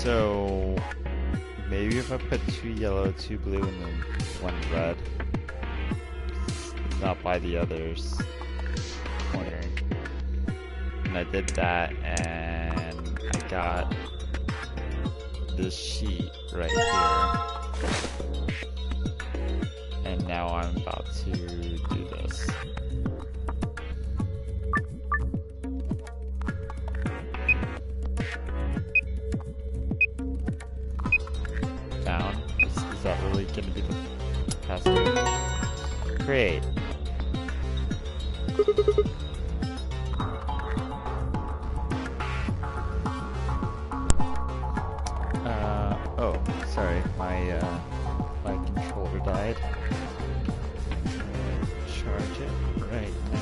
So maybe if I put 2 yellow, 2 blue, and then 1 red, it's not by the other's corner. And I did that, and I got this sheet right here. And now I'm about to do this. Down. Is that really going to be the password? Great. Oh, sorry, my controller died. Charge it right now.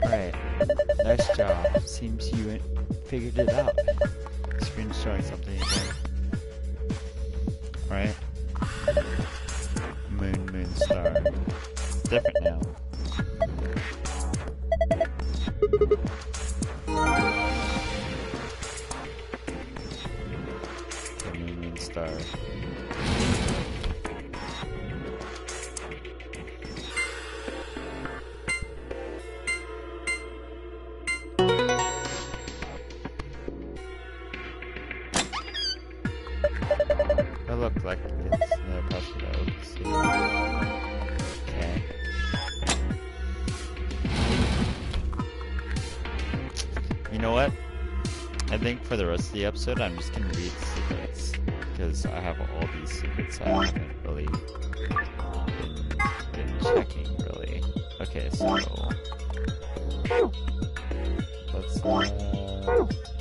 Alright, nice job. Seems you figured it out. Screen showing something again. Right? Moon, star. Different now. The moon, star. That looked like it's another password I would see. Okay. You know what? I think for the rest of the episode, I'm just gonna read the secrets. Because I have all these secrets I haven't really been checking, really. Okay, so... let's,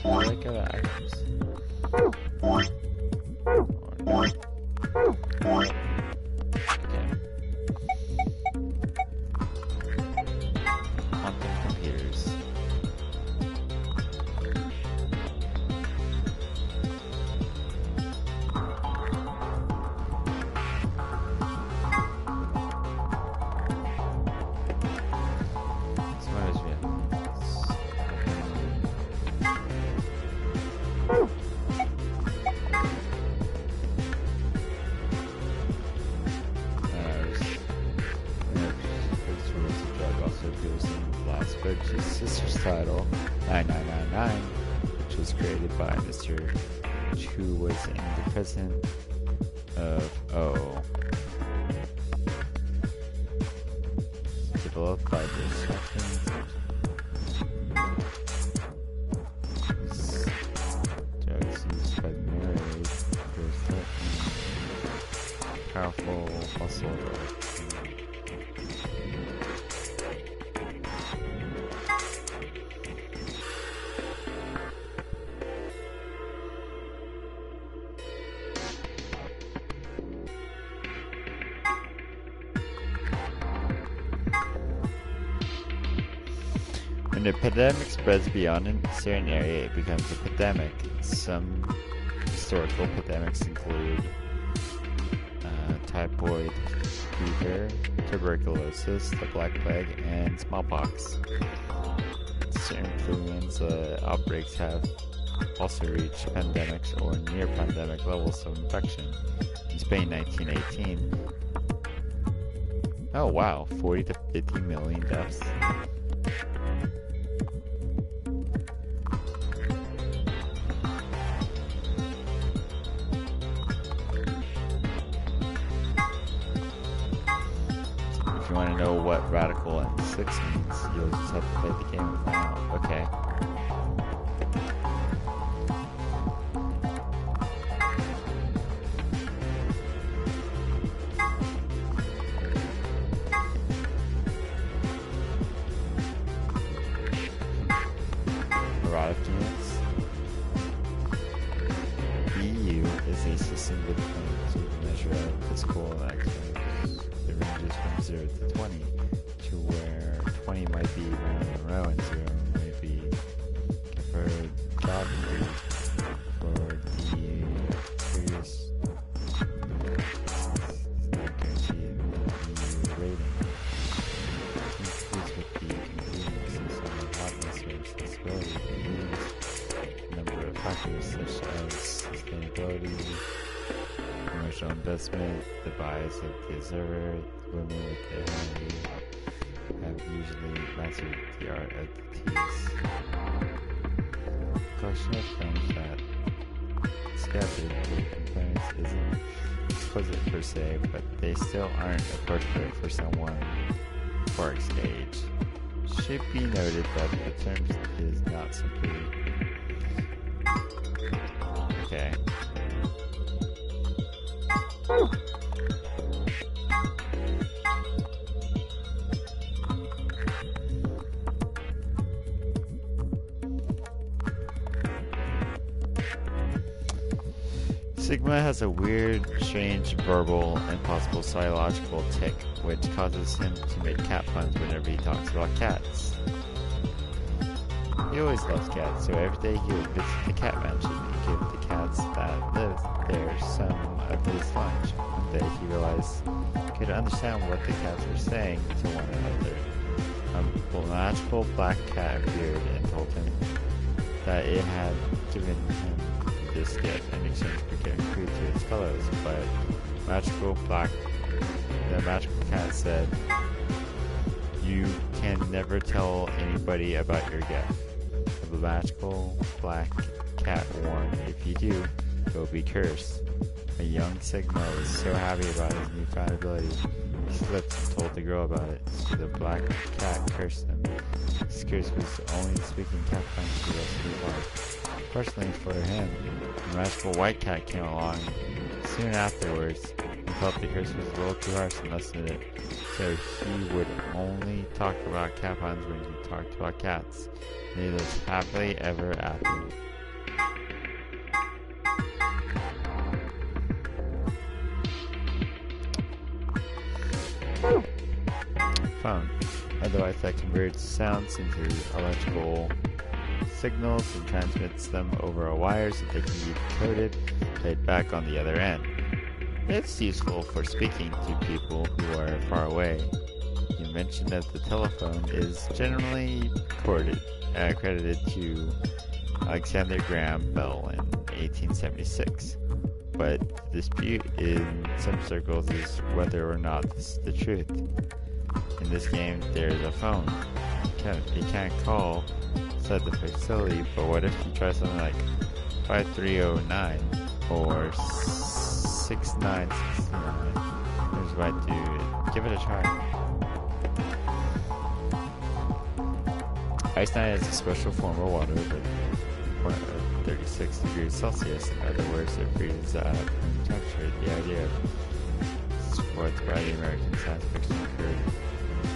let go of items. Okay. Quantum computers. So what is it? Reggie's sister's title, 9999, which was created by Mr. who was in the president of O. Developed by the second drugs used by the married for powerful muscle. When the epidemic spreads beyond a certain area, it becomes a pandemic. Some historical epidemics include typhoid fever, tuberculosis, the Black Plague, and smallpox. Certain influenza outbreaks have also reached pandemics or near pandemic levels of infection. In Spain, 1918. Oh wow, 40 to 50 million deaths. If you want to know what radical and 6 means, you'll just have to play the game and find out. Okay. Erotic units. EU is a system with points to measure out physical activities. It ranges from 0 to 20, to where 20 might be round and row and 0 might be preferred job for the previous emotional investment, the bias of the observer, women with the heavy have usually mastered the art of the tease. The collection of films that scattered their components isn't explicit per se, but they still aren't appropriate for someone Quark's age. Should be noted that the term is not simply okay. Sigma has a weird, strange, verbal, and possible psychological tick, which causes him to make cat puns whenever he talks about cats. He always loves cats, so every day he would visit the cat mansion and give the cats that live there some of his lunch. One day he realized he could understand what the cats were saying to one another. A magical black cat appeared and told him that it had given him this gift in exchange for giving food to its fellows, but the magical cat said, "You can never tell anybody about your gift." The magical black cat warned, "If you do, you'll be cursed." A young Sigma was so happy about his newfound ability, he slipped and told the girl about it, so the black cat cursed him. This curse was only speaking cat puns for the rest of his life. Fortunately for him, the magical white cat came along soon afterwards and felt the curse was a little too harsh and lessened it, so he would only talk about cat puns when he talked about cats. And he lived happily ever after. Phone. A device that converts sounds into electrical signals and transmits them over a wire so they can be decoded, played back on the other end. It's useful for speaking to people who are far away. The invention of the telephone is generally credited to Alexander Graham Bell in 1876, but the dispute in some circles is whether or not this is the truth. In this game, there's a phone. You can't call inside the facility, but what if you try something like 5309 or 6969? Here's what I do. Give it a try. Ice Nine is a special form of water with 36 degrees Celsius. In other words, it freezes at room temperature. The idea of supports by the American science fiction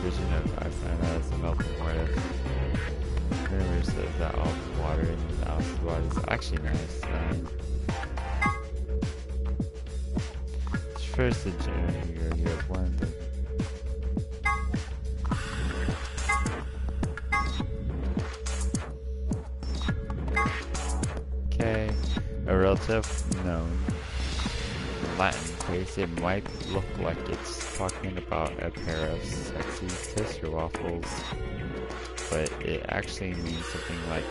version of Ice Nine as the melting point of the universe says that all the water in the Alice's water is actually nice. First, the generator, you have one of them. Okay, a relative known Latin phrase, it might look like it's talking about a pair of sexy toaster waffles, but it actually means something like,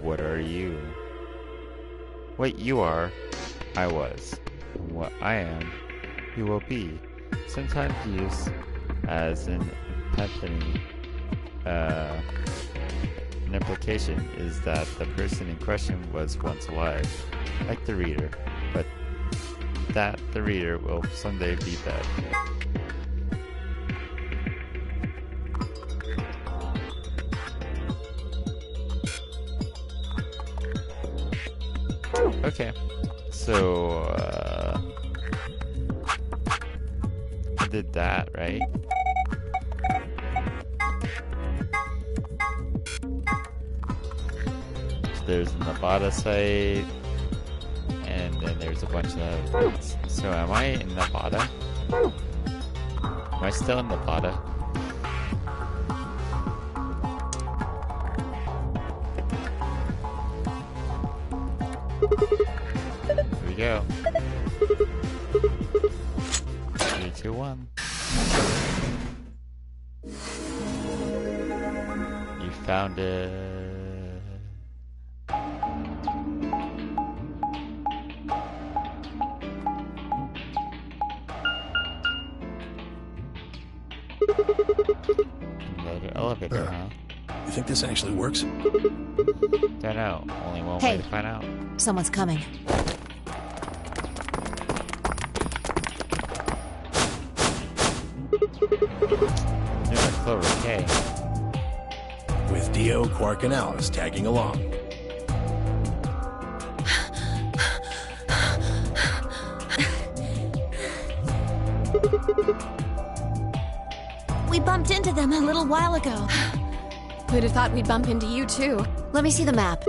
what are you? What you are, I was. And what I am, you will be. Sometimes used as an epiphany. An implication is that the person in question was once alive, like the reader, but that the reader will someday be dead. Okay, so I did that, right? So there's the Nevada site, and then there's a bunch of other things. So am I in Nevada? Am I still in Nevada? Here we go. 3, 2, 1. You found it. Another elevator, huh? You think this actually works? Don't know. Only one way to find out. Someone's coming. There's a Clover K. With Dio, Quark, and Alice tagging along. We bumped into them a little while ago. Who'd have thought we'd bump into you, too? Let me see the map.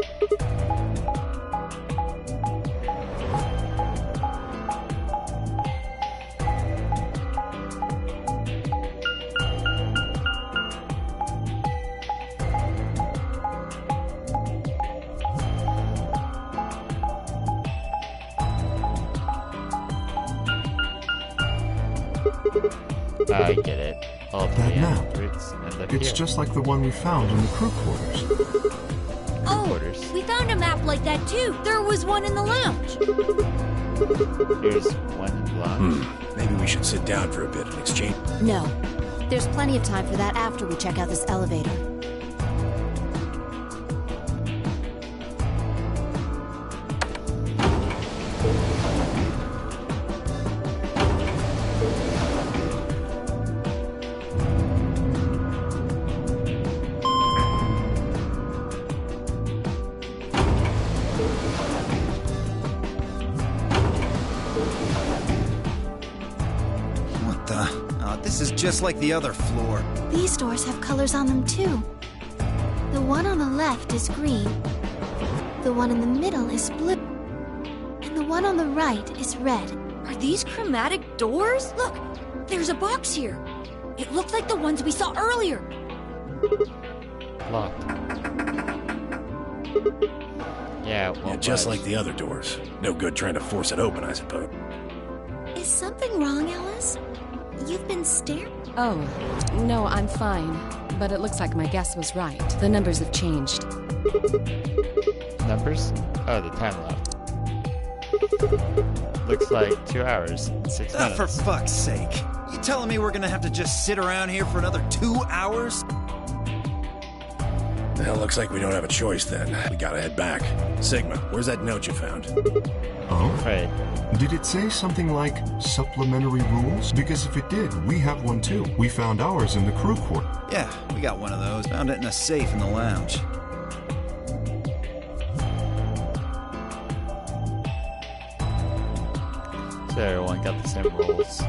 I get it. All That three map. androids end up It's here. just like the one we found in the crew quarters. Quarters. We found a map like that too. There was one in the lounge. There's one in the lounge. Maybe we should sit down for a bit and exchange. No. There's plenty of time for that after we check out this elevator. What the? Oh, this is just like the other floor. These doors have colors on them too. The one on the left is green. The one in the middle is blue. And the one on the right is red. Are these chromatic doors? Look, there's a box here. It looked like the ones we saw earlier. Locked. Yeah, it Yeah, won't just budge. like the other doors. No good trying to force it open, I suppose. Is something wrong, Alice? You've been staring. Oh, no, I'm fine. But it looks like my guess was right. The numbers have changed. Numbers? Oh, the time left. Looks like 2 hours and 6 minutes. For fuck's sake. You telling me we're gonna have to just sit around here for another 2 hours? Well, looks like we don't have a choice then. We gotta head back. Sigma, where's that note you found? Oh? Right. Did it say something like supplementary rules? Because if it did, we have one too. We found ours in the crew quarter. Yeah, we got one of those. Found it in a safe in the lounge. So everyone got the same rules.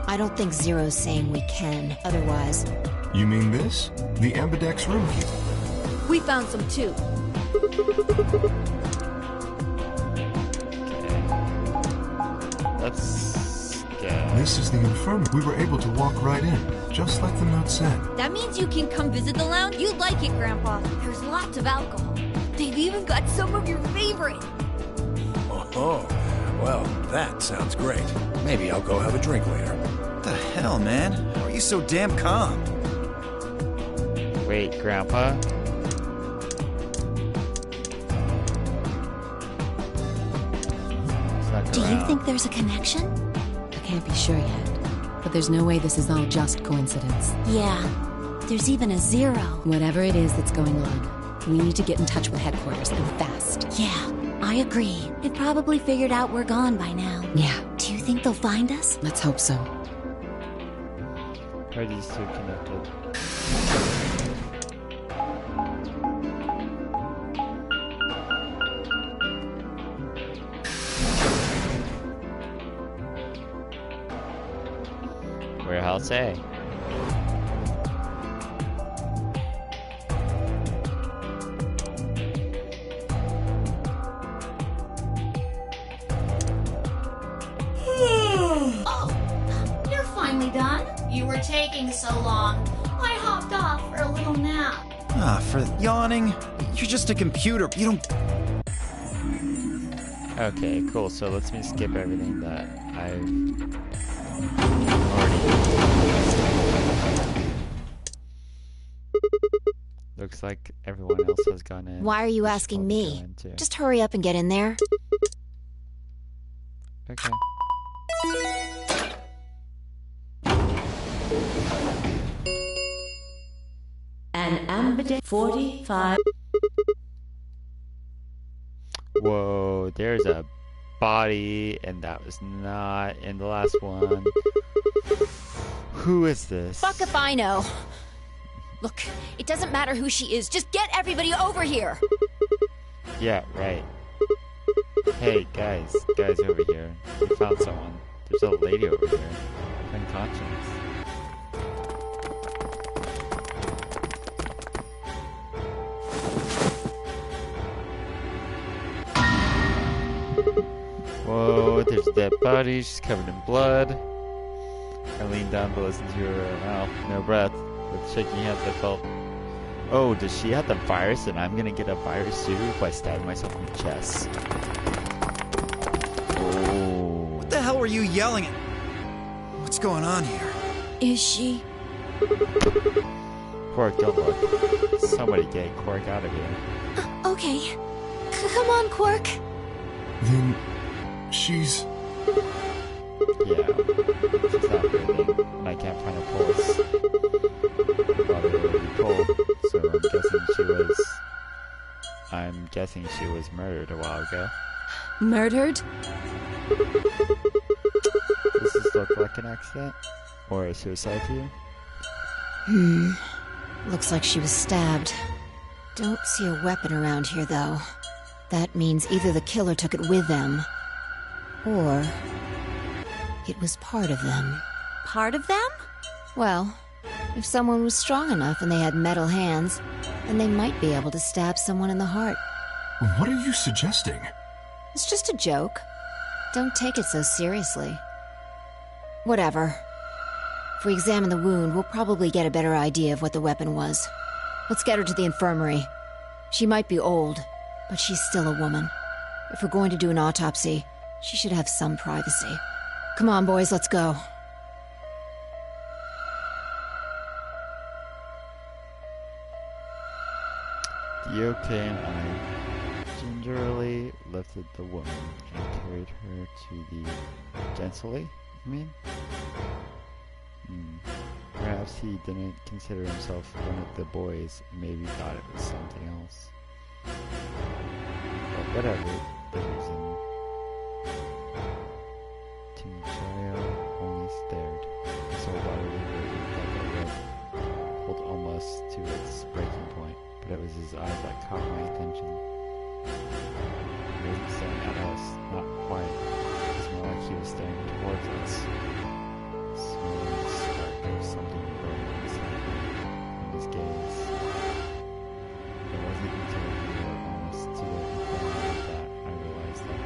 I don't think Zero's saying we can. Otherwise, You mean this? The Ambidex room key. We found some too. Let's go. This is the infirmary. We were able to walk right in, just like the note said. That means you can come visit the lounge? You'd like it, Grandpa. There's lots of alcohol. They've even got some of your favorite. Oh, well, that sounds great. Maybe I'll go have a drink later. What the hell, man? How are you so damn calm? Wait, Grandpa? He's not do you around. think there's a connection? I can't be sure yet. But there's no way this is all just coincidence. Yeah. There's even a zero. Whatever it is that's going on, we need to get in touch with headquarters and fast. Yeah, I agree. They've probably figured out we're gone by now. Yeah, Do you think they'll find us? let's hope so. Are these two connected? Warehouse A. Oh, you're finally done. You were taking so long. I hopped off for a little nap. Ah, for yawning? You're just a computer. You don't... Okay, cool. So let's me skip everything that I've already. Looks like everyone else has gone in. Why are you We should asking probably me? go in too. Just hurry up and get in there. Okay. ambidextrous 45. Whoa, there's a body, and that was not in the last one. Who is this? Fuck if I know. Look, it doesn't matter who she is. Just get everybody over here. Yeah, right. Hey, guys over here. We found someone. There's a lady over here. Unconscious. Whoa, there's a dead body. She's covered in blood. I leaned down to listen to her. Wow, no breath. With shaking hands, I felt. Oh, does she have the virus and I'm gonna get a virus too by stabbing myself in the chest? Oh. What the hell were you yelling at? What's going on here? Is she? Quark, don't look. Somebody get Quark out of here. Okay. Come on, Quark. Then she's... Yeah. She's not breathing, and I can't find her pulse. I thought it would be cold, so I'm guessing she was murdered a while ago. Murdered? Does this look like an accident? Or a suicide to you? Looks like she was stabbed. Don't see a weapon around here, though. That means either the killer took it with them, or it was part of them. Part of them? Well, if someone was strong enough and they had metal hands, then they might be able to stab someone in the heart. What are you suggesting? It's just a joke. Don't take it so seriously. Whatever. If we examine the wound, we'll probably get a better idea of what the weapon was. Let's get her to the infirmary. She might be old, but she's still a woman. If we're going to do an autopsy, she should have some privacy. Come on, boys, let's go. Yoke and I gingerly lifted the woman and carried her to the... Gently, you mean? Perhaps he didn't consider himself one of the boys and maybe thought it was something else. But whatever the reason, Tinchayo only stared. So watery like a red, pulled almost to its breaking point, but it was his eyes that caught my attention. He wasn't staring at us, not quite. It was more like he was staring towards us. Slowly the spark of something growing inside him in his gaze. It wasn't until we were almost to the infirmary that I realized that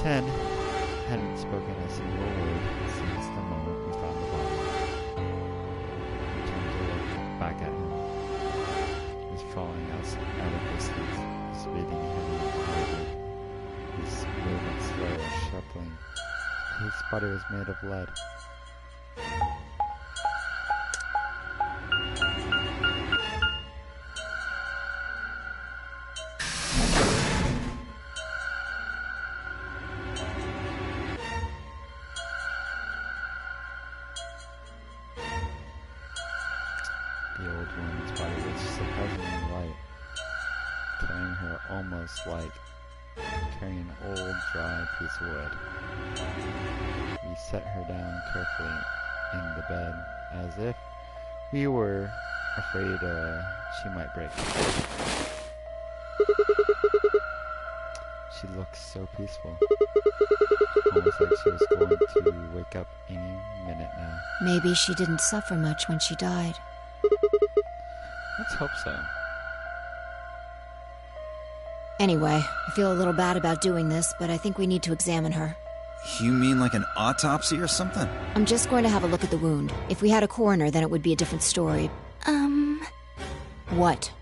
Ten hadn't spoken a single word since the moment we found the body. I turned to look back at him. He was falling out of distance, his breathing heavy and labored, his movement slow and shuffling. His body was made of lead. The old woman's body was surprisingly light, carrying her almost like carrying an old, dry piece of wood. We set her down carefully in the bed, as if we were afraid she might break. She looked so peaceful, almost like she was going to wake up any minute now. Maybe she didn't suffer much when she died. Let's hope so. Anyway, I feel a little bad about doing this, but I think we need to examine her. You mean like an autopsy or something? I'm just going to have a look at the wound. If we had a coroner, then it would be a different story. What?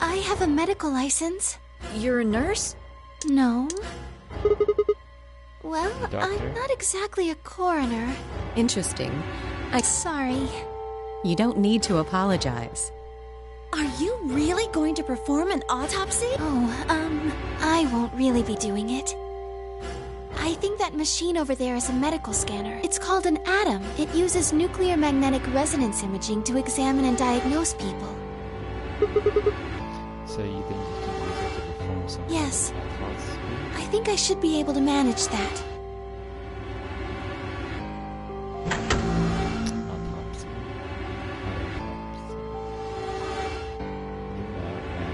I have a medical license. You're a nurse? No. Well, Doctor? I'm not exactly a coroner. Interesting. Sorry. You don't need to apologize. Are you really going to perform an autopsy? Oh, I won't really be doing it. I I think that machine over there is a medical scanner. It's called an ATOM. It uses nuclear magnetic resonance imaging to examine and diagnose people. So you think you can use it to perform some Yes. autopsy? I think I should be able to manage that. Autopsy. Leave out and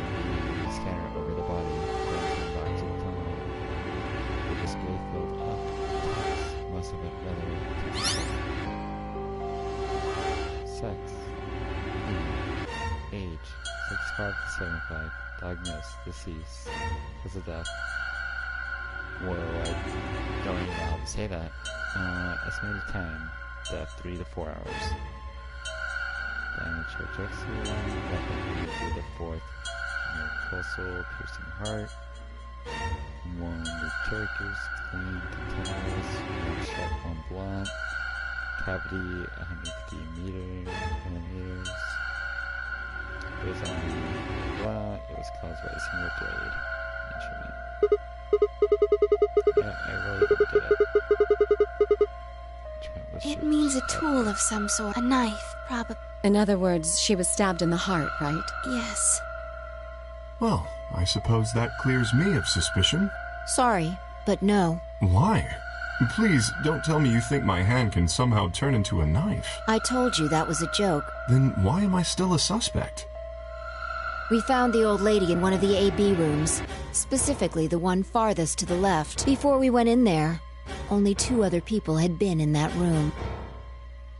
the scanner over the body. Then come back to the phone. The display filled up with text, most of it rather sex. Age 65 to 75. Diagnosed. Deceased. Cause of death. Whoa, I don't even know how to say that. Estimated time. Death 3 to 4 hours. Damage or Jexia. Weapon 3 to the 4th. Pulsal, piercing heart. Wound Turkish, clean, continuous. One shot, one blunt. Cavity 150 millimeters. Based on blunt, it was caused by a single blade. Instrument. I really don't get it. It means a tool of some sort. A knife, probably. In other words, she was stabbed in the heart, right? Yes. Well, I suppose that clears me of suspicion. Sorry, but no. Why? Please, don't tell me you think my hand can somehow turn into a knife. I told you that was a joke. Then why am I still a suspect? We found the old lady in one of the AB rooms, specifically the one farthest to the left. Before we went in there, only 2 other people had been in that room.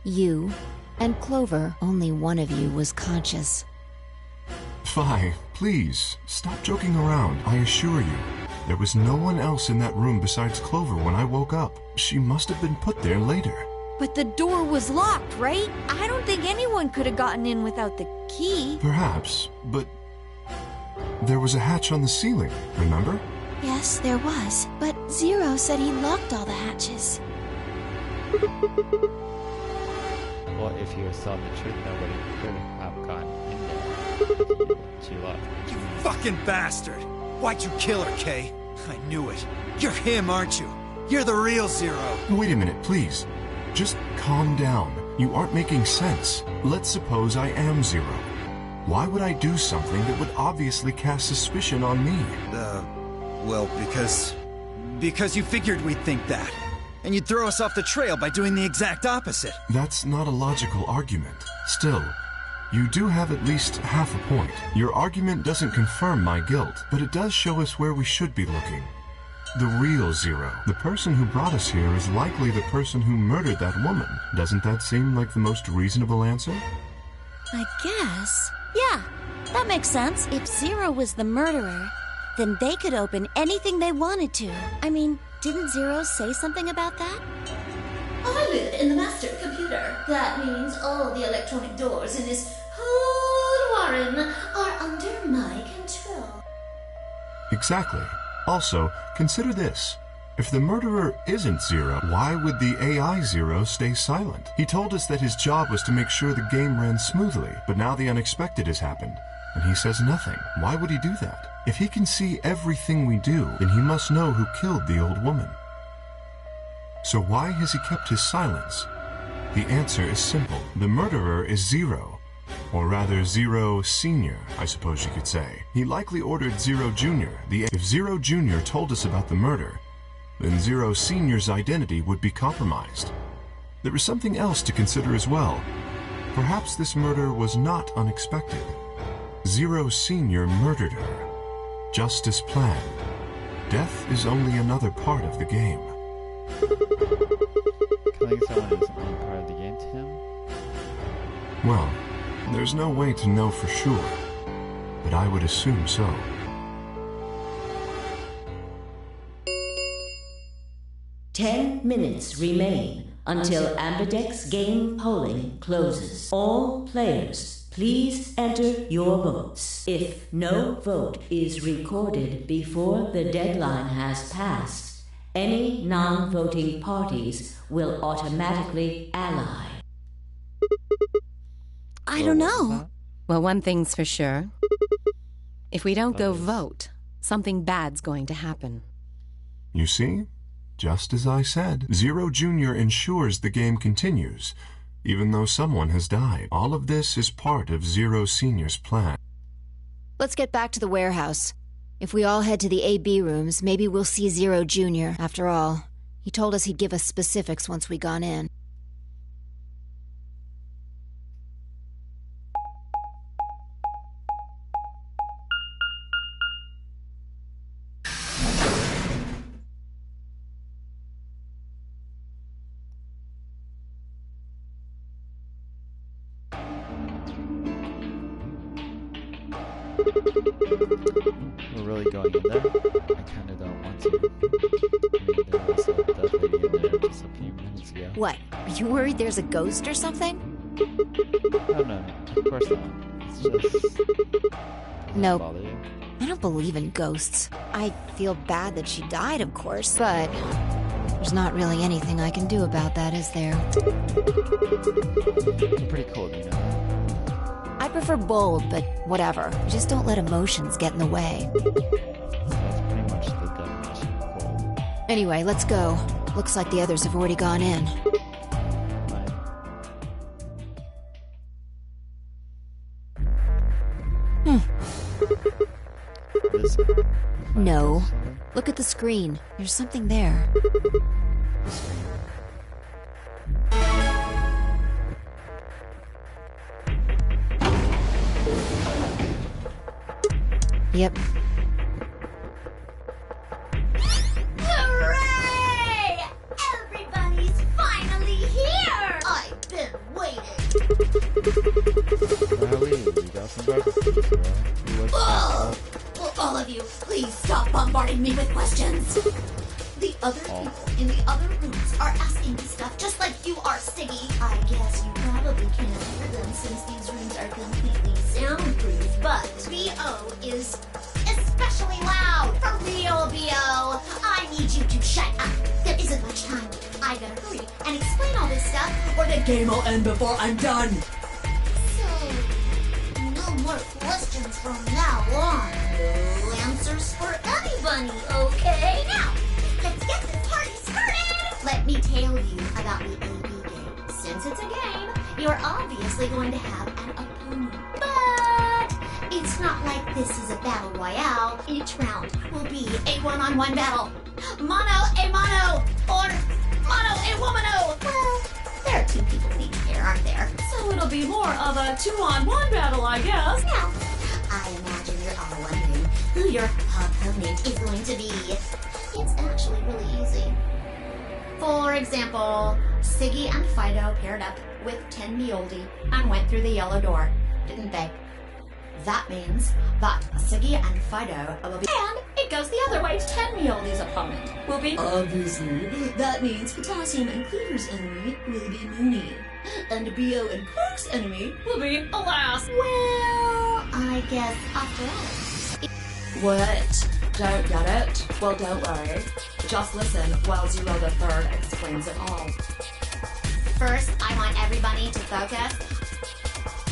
You and Clover. Only one of you was conscious. Phi, please, stop joking around. I assure you, there was no one else in that room besides Clover when I woke up. She must have been put there later. But the door was locked, right? I don't think anyone could have gotten in without the key. Perhaps, but there was a hatch on the ceiling, remember? Yes, there was. But Zero said he locked all the hatches. Well, if you were telling the truth, nobody could have gotten in there. She left. You fucking bastard! Why'd you kill her, Kay? I knew it. You're him, aren't you? You're the real Zero. Wait a minute, please. Just calm down. You aren't making sense. Let's suppose I am Zero. Why would I do something that would obviously cast suspicion on me? Well, because you figured we'd think that. And you'd throw us off the trail by doing the exact opposite. That's not a logical argument. Still, you do have at least half a point. Your argument doesn't confirm my guilt, but it does show us where we should be looking. The real Zero. The person who brought us here is likely the person who murdered that woman. Doesn't that seem like the most reasonable answer? I guess. Yeah, that makes sense. If Zero was the murderer, then they could open anything they wanted to. I mean, didn't Zero say something about that? I live in the master computer. That means all the electronic doors in this whole warren are under my control. Exactly. Also, consider this. If the murderer isn't Zero, why would the AI Zero stay silent? He told us that his job was to make sure the game ran smoothly, but now the unexpected has happened, and he says nothing. Why would he do that? If he can see everything we do, then he must know who killed the old woman. So why has he kept his silence? The answer is simple. The murderer is Zero. Or rather, Zero Senior, I suppose you could say. He likely ordered Zero Junior. If Zero Junior told us about the murder, then Zero Senior's identity would be compromised. There is something else to consider as well. Perhaps this murder was not unexpected. Zero Senior murdered her, just as planned. Death is only another part of the game. Killing someone is only part of the game to him? Well, there's no way to know for sure, but I would assume so. Ten minutes remain until Ambidex game polling closes. All players, please enter your votes. If no vote is recorded before the deadline has passed, any non-voting parties will automatically ally. I don't know. Well, one thing's for sure. If we don't go vote, something bad's going to happen. You see? Just as I said, Zero Jr. ensures the game continues, even though someone has died. All of this is part of Zero Sr.'s plan. Let's get back to the warehouse. If we all head to the AB rooms, maybe we'll see Zero Jr. After all, he told us he'd give us specifics once we gone in. We're really going in there? I kinda don't want to. I mean, there was a dead lady in there just a few minutes ago. What? Are you worried there's a ghost or something? No, of course not. It's just... Nope. Bother you? I don't believe in ghosts. I feel bad that she died, of course, but there's not really anything I can do about that, is there? You're pretty cold, you know that? I prefer bold, but whatever. Just don't let emotions get in the way. That's pretty much the definition of cold. Anyway, let's go. Looks like the others have already gone in. Fine. This No. Look at the screen. There's something there. The screen. Yep. Hooray! Everybody's finally here! I've been waiting. Where are we? We got some breakfast. We watched Oh! Will all of you please stop bombarding me with questions? The other people in the other rooms are asking me stuff just like you are, Stiggy. I guess you probably can't hear them since these rooms are completely soundproof, but B.O. is especially loud. For real, B.O. I need you to shut up. There isn't much time. I gotta hurry and explain all this stuff, or the game will end before I'm done. So, no more questions from now on. No answers for anybody, okay? Now, let's get this party started! Let me tell you about the AB game. Since it's a game, you're obviously going to have an opponent. But it's not like this is a battle royale. Each round will be a one-on-one battle. Mono a mono, or mono a womano. Well, there are two people in each pair, aren't there? So it'll be more of a two-on-one battle, I guess. Now, I imagine you're all wondering who your opponent is going to be. It's actually really easy. For example, Siggy and Fido paired up with 10 Meoldi and went through the yellow door, didn't they? That means that Siggy and Fido will be... And it goes the other way. 10 Meoldi's opponent will be... Obviously, that means Potassium and Cleaver's enemy will be Mooney. And B.O. and Quark's enemy will be Alas. Well, I guess after all... What? Don't get it? Well, don't worry. Just listen while Zero the Third explains it all. First, I want everybody to focus.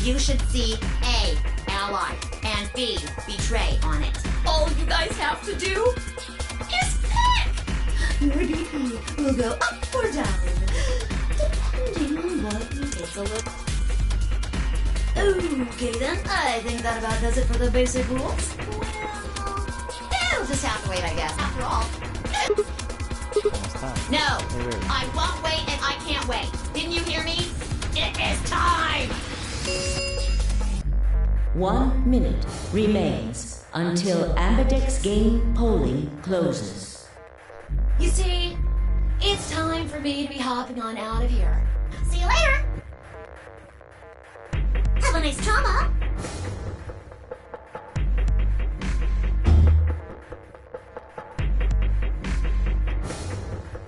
You should see A, ally, and B, betray on it. All you guys have to do is pick! Your BP will go up or down, depending on what you pick. It's a little... Okay then, I think that about does it for the basic rules. Well, you'll just have to wait, I guess. After all... No, I won't wait and I can't wait. Didn't you hear me? It is time! 1 minute remains until Ambidex game polling closes. You see, it's time for me to be hopping on out of here. See you later! Have a nice trauma!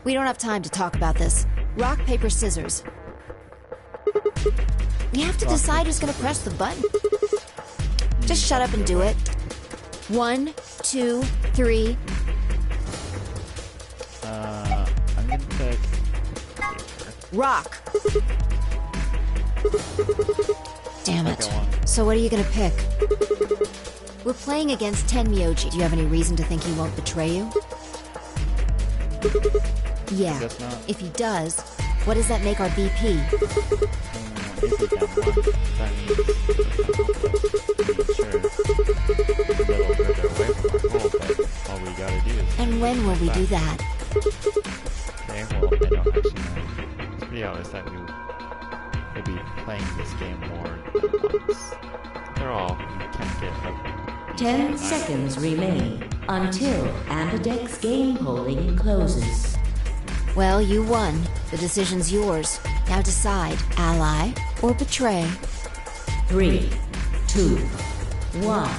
We don't have time to talk about this. Rock, paper, scissors. We have to decide who's gonna press the button. Just shut up and do it. 1, 2, 3. I'm gonna pick Rock. Damn it. So what are you gonna pick? We're playing against 10 Myoji. Do you have any reason to think he won't betray you? Yeah. Guess not. If he does, what does that make our BP? If we down one, that means sure, a little further away from our goal, but all we gotta do is... And when will we do that? Okay, well, I don't actually know. To be honest, that we will be playing this game more than once. After all, we can't get up... 10 seconds remain until Ambidex game polling closes. Well, you won. The decision's yours. Now decide, ally or betray. 3, 2, 1.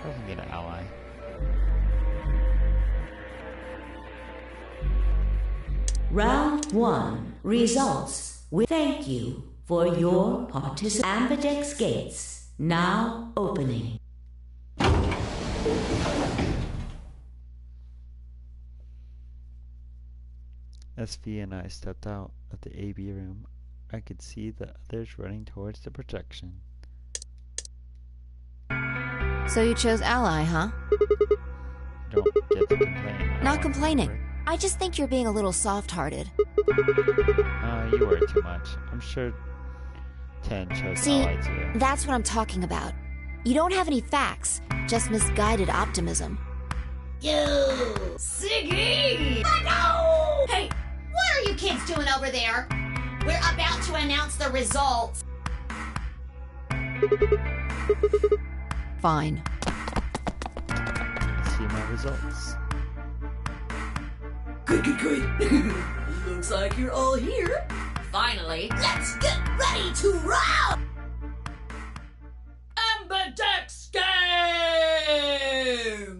Doesn't mean an ally. Round 1 results. Thank you for your participation. Ambidex gates now opening. SV and I stepped out of the AB room. I could see the others running towards the projection. So you chose ally, huh? Don't get to complain. Not complaining. I just think you're being a little soft-hearted. You worry too much. I'm sure 10 chose See, ally too. that's what I'm talking about. You don't have any facts, just misguided optimism. You, Siggy! No! Hey, what are you kids doing over there? We're about to announce the results. Fine. Let's see my results. Good. Looks like you're all here. Finally. Let's get ready to roll! Ambidex game!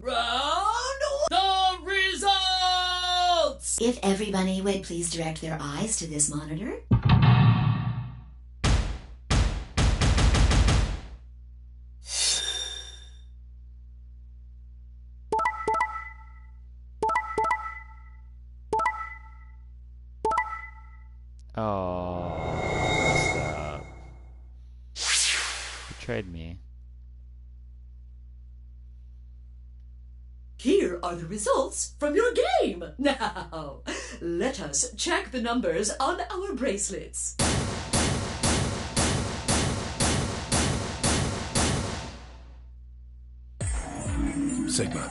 Round 1. The results! If everybody would please direct their eyes to this monitor. Oh, stop. Betrayed me. Here are the results from your game. Now, let us check the numbers on our bracelets. Sigma.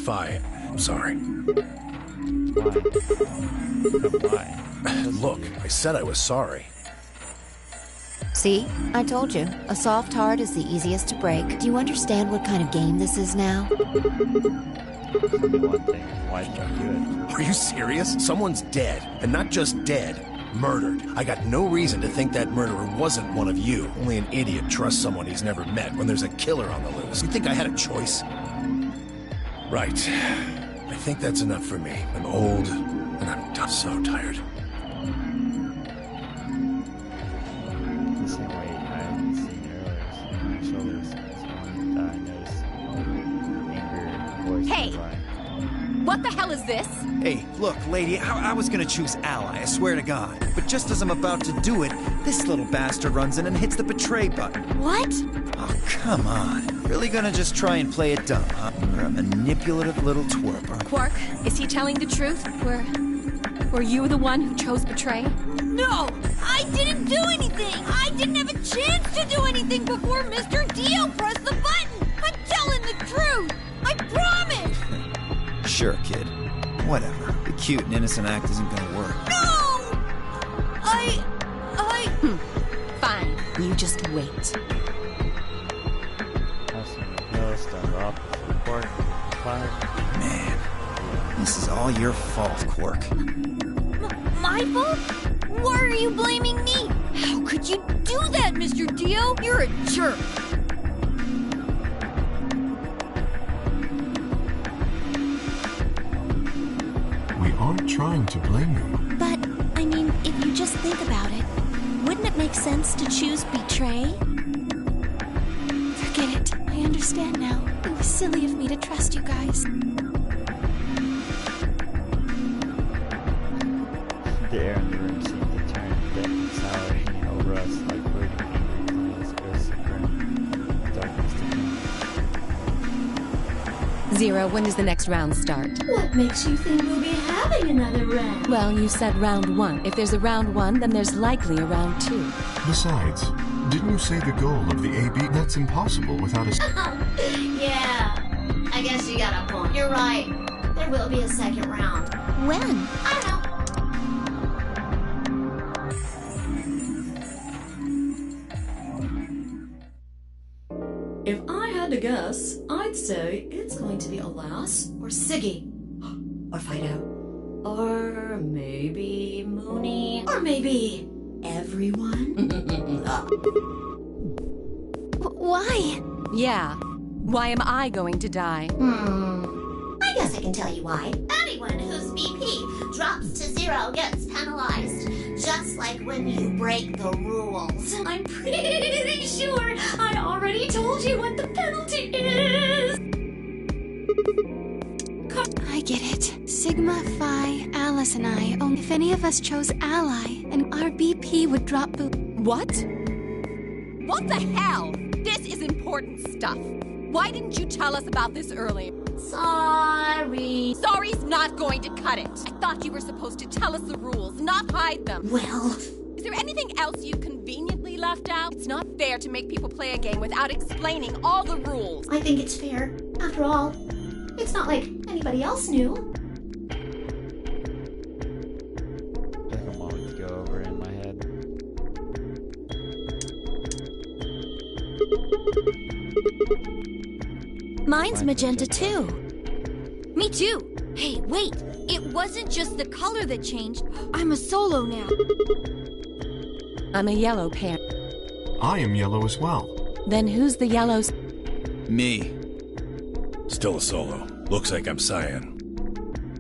Phi. I'm sorry. Why? But why? Look, I said I was sorry. See? I told you. A soft heart is the easiest to break. Do you understand what kind of game this is now? Tell me one thing. Why did you do it? Are you serious? Someone's dead. And not just dead. Murdered. I got no reason to think that murderer wasn't one of you. Only an idiot trusts someone he's never met when there's a killer on the loose. You think I had a choice? Right. I think that's enough for me. I'm old, and I'm so tired. The same way I hadn't seen earlier, seeing my shoulders, someone that I noticed anger, voice, Hey! and line. What the hell is this? Hey, look, lady, I was gonna choose ally, I swear to God. But just as I'm about to do it, this little bastard runs in and hits the betray button. What? Oh, come on. Really gonna just try and play it dumb, huh? You're a manipulative little twerper. Quark, is he telling the truth? Were you the one who chose betray? No! I didn't do anything! I didn't have a chance to do anything before Mr. Dio pressed the button! I'm telling the truth! I promise! Sure, kid. Whatever. The cute and innocent act isn't gonna work. No! Fine. You just wait. Man, this is all your fault, Quark. My fault? Why are you blaming me? How could you do that, Mr. Dio? You're a jerk. We aren't trying to blame you. But, I mean, if you just think about it, wouldn't it make sense to choose betray? Forget it. I understand now. It was silly of me to trust you guys. The air in the room seemed to turn thick and sour, hanging over us like brooding angry clouds. It was grim. Darkness to come. Zero, when does the next round start? What makes you think we'll be having another round? Well, you said round 1. If there's a round 1, then there's likely a round 2. Besides, didn't you say the goal of the AB? That's impossible without a... Yeah, I guess you got a point. You're right. There will be a second round. When? I don't know. If I had to guess, I'd say it's going to be Alas Or Siggy. or Fido. Or maybe Mooney. Or maybe Everyone? Why? Yeah. Why am I going to die? I guess I can tell you why. Anyone whose BP drops to 0 gets penalized. Just like when you break the rules. I'm pretty sure I already told you what the penalty is. I get it. Sigma, Phi, Alice, and I. Only if any of us chose Ally, and our BP would drop to... What? What the hell? This is important stuff. Why didn't you tell us about this earlier? Sorry. Sorry's not going to cut it. I thought you were supposed to tell us the rules, not hide them. Well... Is there anything else you conveniently left out? It's not fair to make people play a game without explaining all the rules. I think it's fair. After all, it's not like anybody else knew. Take a moment to go over in my head. Mine's magenta too. Me too. Hey, wait. It wasn't just the color that changed. I'm a solo now. I'm a yellow pair. I am yellow as well. Then who's the yellow? Me. Still a solo. Looks like I'm cyan.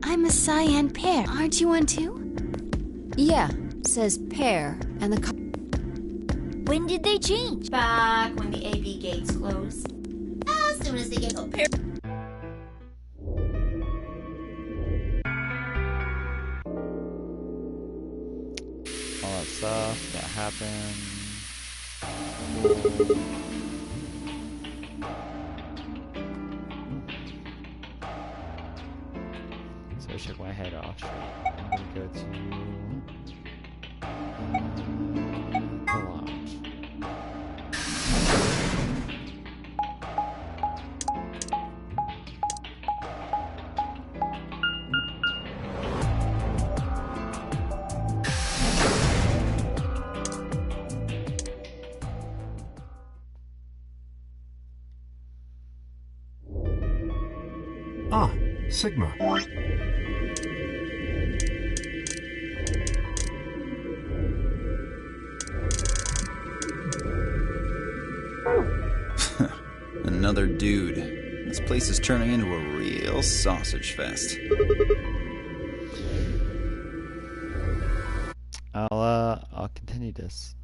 I'm a cyan pair. Aren't you one too? Yeah, says pair, and the When did they change? Back when the AB gates closed. As soon as they get up here. All that stuff that happened. So I check my head off straight. I'm gonna go to the lounge. Ah, Sigma. Another dude. This place is turning into a real sausage fest. I'll continue this.